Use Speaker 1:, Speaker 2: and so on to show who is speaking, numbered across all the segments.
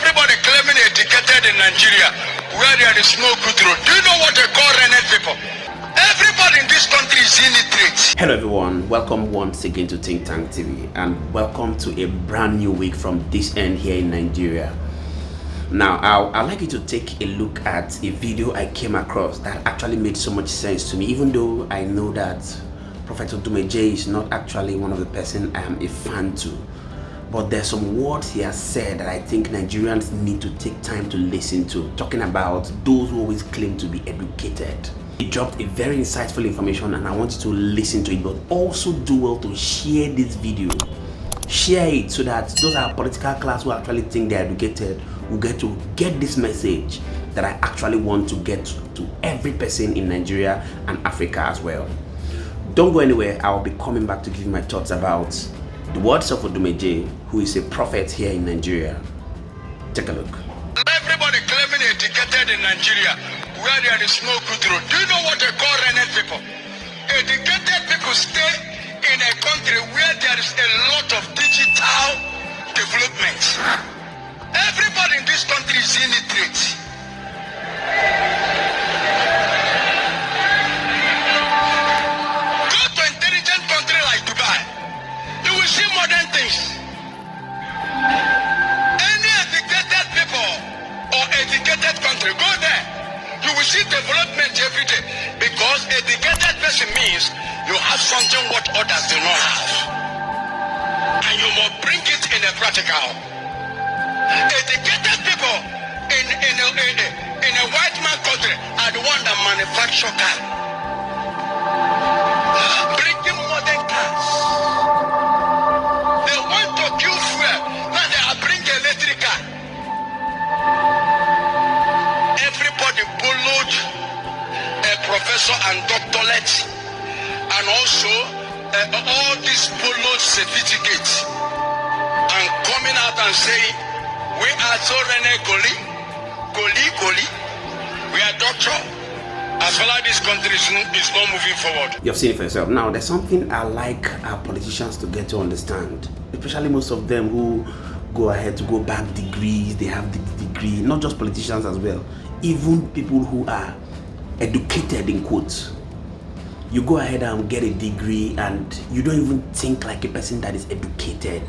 Speaker 1: Everybody claiming educated in Nigeria where there is no good road. Do you know what they call rented people? Everybody in this country is illiterate.
Speaker 2: Hello everyone, welcome once again to Think Tank TV and welcome to a brand new week from this end here in Nigeria. Now I'd like you to take a look at a video I came across that actually made so much sense to me, even though I know that Prophet Odumeje is not actually one of the person I am a fan to. But there's some words he has said that I think Nigerians need to take time to listen to, talking about those who always claim to be educated. He dropped a very insightful information and I want you to listen to it, but also do well to share this video. Share it so that those are political class who actually think they're educated will get to get this message that I actually want to get to every person in Nigeria and Africa as well. Don't go anywhere. I'll be coming back to give you my thoughts about the words of Odumeje, who is a prophet here in Nigeria. Take a look.
Speaker 1: Everybody claiming educated in Nigeria where there is no good road. Do you know what they call rented people? Educated people stay in a country where there is a lot of digital development. Everybody in this country is illiterate. Go to an intelligent country like Dubai. You will see modern things. Any educated people or educated country, go there. You will see development every day, because educated person means you have something what others do not have, and you must bring it in a practical. Educated people in a white man country are the one that manufacture cars, bringing modern cars. They want to kill fuel, now they are bringing electric car. Everybody followed a professor and doctorate, and also all these followed certificates, and coming out and saying, we are so Goli. We are doctor. As well as this country is not moving forward.
Speaker 2: You've seen it for yourself. Now, there's something I like our politicians to get to understand, especially most of them who go ahead to go back degrees. They have the degree, not just politicians as well, even people who are educated in quotes. You go ahead and get a degree and you don't even think like a person that is educated.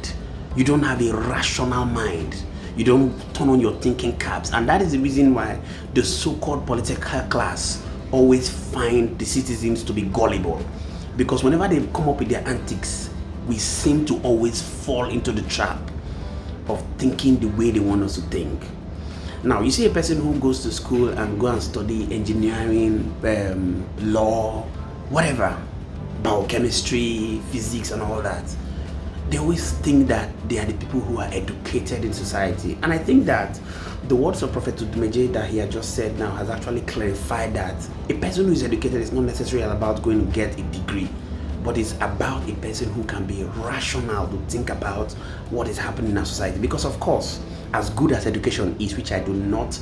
Speaker 2: You don't have a rational mind. You don't turn on your thinking caps, and that is the reason why the so-called political class always find the citizens to be gullible, because whenever they come up with their antics, we seem to always fall into the trap of thinking the way they want us to think. Now, you see a person who goes to school and go and study engineering, law, whatever, biochemistry, physics and all that. They always think that they are the people who are educated in society. And I think that the words of Prophet Odumeje that he had just said now has actually clarified that a person who is educated is not necessarily about going to get a degree, but it's about a person who can be rational to think about what is happening in our society. Because of course, as good as education is, which I would not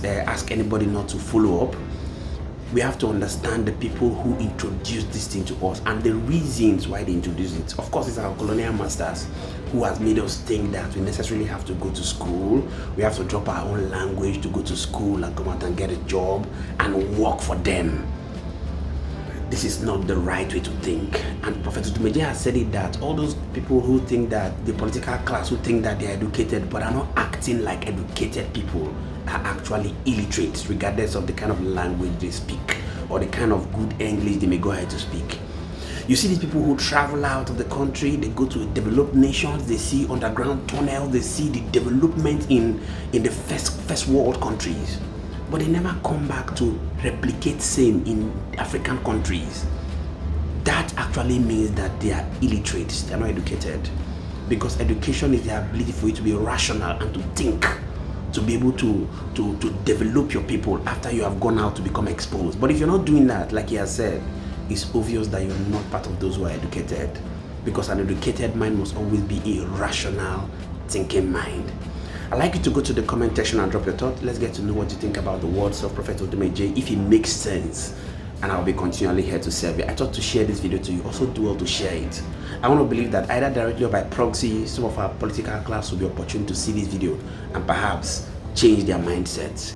Speaker 2: ask anybody not to follow up, we have to understand the people who introduced this thing to us and the reasons why they introduced it. Of course, it's our colonial masters who has made us think that we necessarily have to go to school, we have to drop our own language to go to school and come out and get a job and work for them. This is not the right way to think. And Prophet Odumeje has said it, that all those people who think that the political class, who think that they are educated but are not acting like educated people, are actually illiterate, regardless of the kind of language they speak or the kind of good English they may go ahead to speak. You see these people who travel out of the country, they go to developed nations, they see underground tunnels, they see the development in the first world countries, but they never come back to replicate same in African countries. That actually means that they are illiterate, they are not educated, because education is the ability for you to be rational and to think, to be able to develop your people after you have gone out to become exposed. But if you're not doing that, like he has said, it's obvious that you're not part of those who are educated, because an educated mind must always be a rational thinking mind. I'd like you to go to the comment section and drop your thought. Let's get to know what you think about the words of Prophet Odumeje, if it makes sense and I'll be continually here to serve you. I thought to share this video to you. Also do well to share it. I want to believe that either directly or by proxy, some of our political class will be opportune to see this video and perhaps change their mindset.